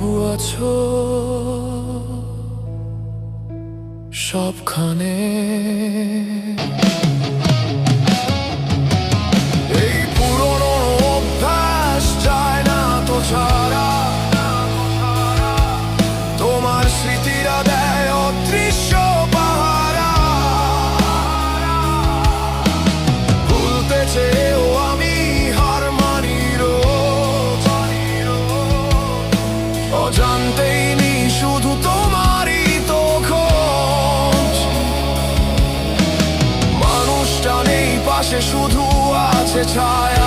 তবু আছো সবখানে। এই পুরনো অভ্যাস যায় না তো ছাড়া, তোমার স্মৃতিরা দেয় অদৃশ্য পাহারা। ভুলতে চেয়েও আমি হার মানি রোজ, অজান্তেই নি শুধু তোমারই তো খোঁজ। মানুষটা নেই পাশে, শুধু আছে ছায়া।